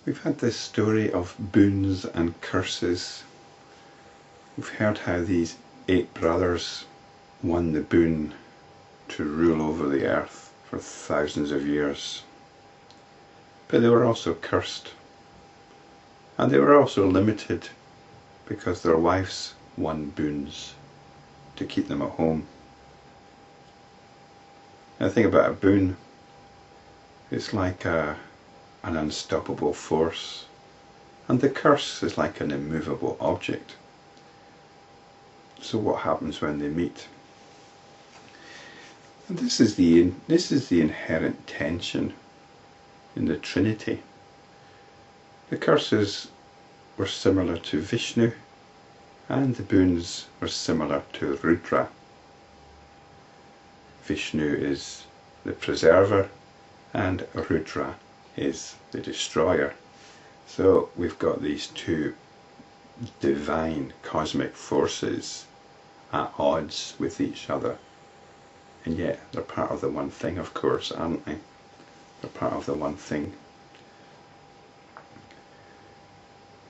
We've had this story of boons and curses. We've heard how these 8 brothers won the boon to rule over the earth for thousands of years. But they were also cursed. And they were also limited because their wives won boons to keep them at home. Now, the thing about a boon, it's like an unstoppable force, and the curse is like an immovable object. So what happens when they meet? And this is the inherent tension in the trinity. The curses were similar to Vishnu, and the boons were similar to Rudra. Vishnu is the preserver, and Rudra is the destroyer. So we've got these 2 divine cosmic forces at odds with each other. And yet they're part of the one thing, of course, aren't they? They're part of the one thing.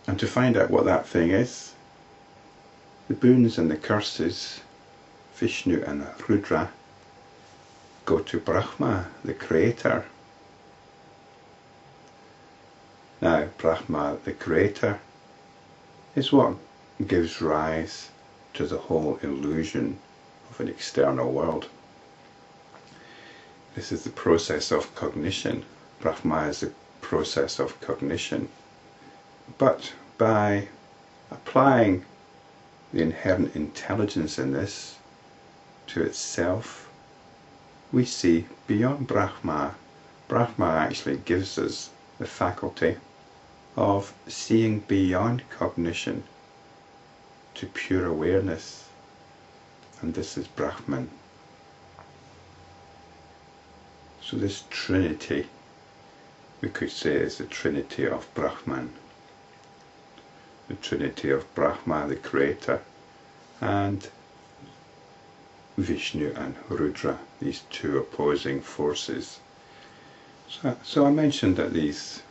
And to find out what that thing is, the boons and the curses, Vishnu and Rudra, go to Brahma, the creator. Now, Brahma, the creator, is what gives rise to the whole illusion of an external world. This is the process of cognition. Brahma is the process of cognition. But by applying the inherent intelligence in this to itself, we see beyond Brahma. Brahma actually gives us the faculty of seeing beyond cognition to pure awareness, and this is Brahman. So this trinity, we could say, is the trinity of Brahman. The trinity of Brahma, the creator, and Vishnu and Rudra, these 2 opposing forces. So I mentioned that this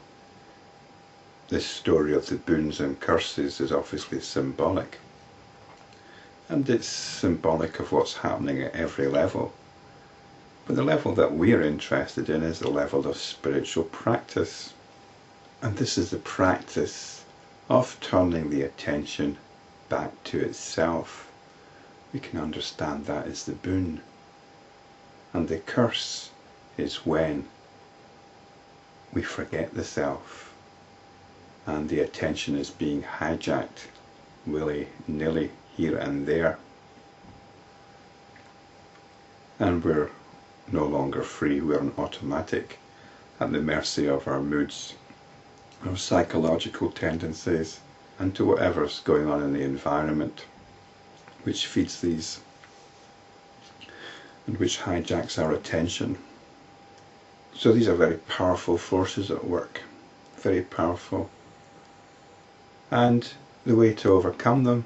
story of the boons and curses is obviously symbolic. And it's symbolic of what's happening at every level. But the level that we're interested in is the level of spiritual practice. And this is the practice of turning the attention back to itself. We can understand that as the boon. And the curse is when we forget the self and the attention is being hijacked willy-nilly here and there. And we're no longer free, we're an automatic, at the mercy of our moods, our psychological tendencies, and to whatever's going on in the environment, which feeds these and which hijacks our attention. So these are very powerful forces at work, very powerful. And the way to overcome them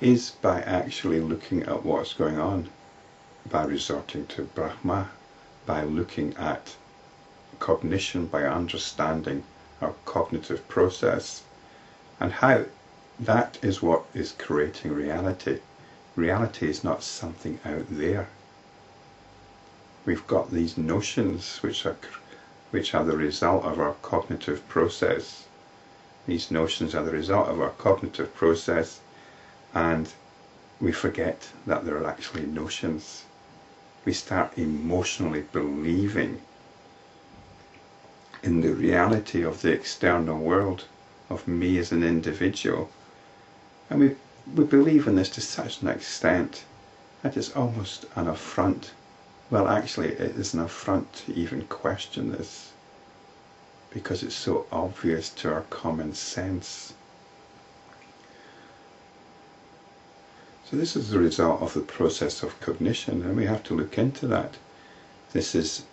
is by actually looking at what's going on, by resorting to Brahma, by looking at cognition, by understanding our cognitive process, and how that is what is creating reality. Reality is not something out there. We've got these notions which are the result of our cognitive process. These notions are the result of our cognitive process, and we forget that they're actually notions. We start emotionally believing in the reality of the external world, of me as an individual. And we believe in this to such an extent that it's almost an affront. Well, actually, it is an affront to even question this, because it's so obvious to our common sense. So this is the result of the process of cognition, and we have to look into that. This is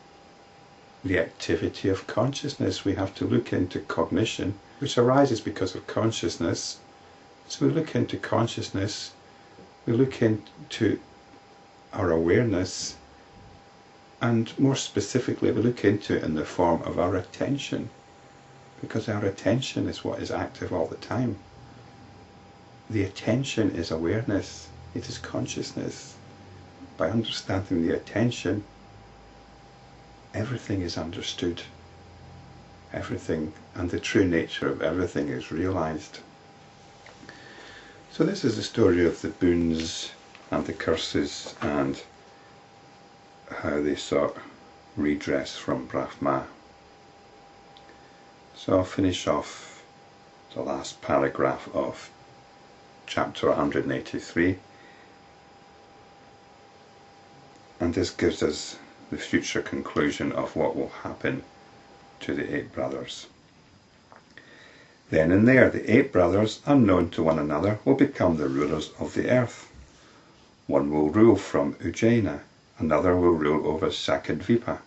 the activity of consciousness. We have to look into cognition, which arises because of consciousness. So we look into consciousness, we look into our awareness, and more specifically we look into it in the form of our attention. because our attention is what is active all the time. The attention is awareness, it is consciousness. By understanding the attention, everything is understood. Everything and the true nature of everything is realized. So this is the story of the boons and the curses and how they sought redress from Brahma. So I'll finish off the last paragraph of chapter 183, and this gives us the future conclusion of what will happen to the 8 brothers. Then and there, the 8 brothers, unknown to one another, will become the rulers of the earth. One will rule from Ujjaina, another will rule over Sakadvipa,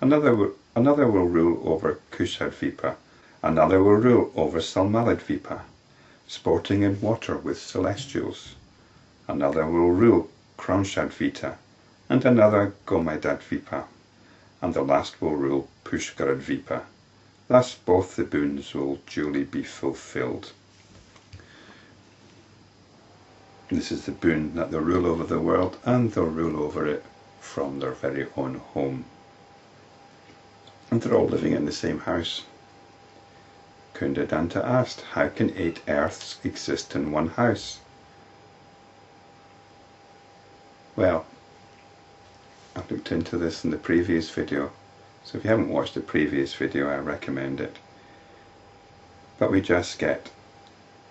another will rule over Kushadvipa, another will rule over Salmaladvipa, sporting in water with celestials. Another will rule Kramshadvita, and another Gomadadvipa, and the last will rule Pushkaradvipa. Thus both the boons will duly be fulfilled. This is the boon that they'll rule over the world, and they'll rule over it from their very own home. And they're all living in the same house. Kundadanta asked, how can 8 earths exist in one house? Well, I've looked into this in the previous video, so if you haven't watched the previous video, I recommend it. But we just get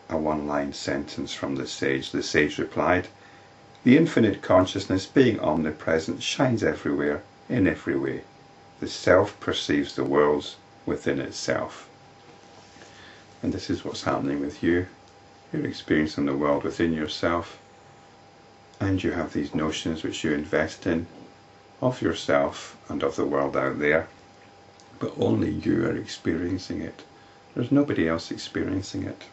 a one-line sentence from the sage. The sage replied, the infinite consciousness, being omnipresent, shines everywhere, in every way. The self perceives the worlds within itself. And this is what's happening with you. You're experiencing the world within yourself, and you have these notions which you invest in of yourself and of the world out there, but only you are experiencing it. There's nobody else experiencing it.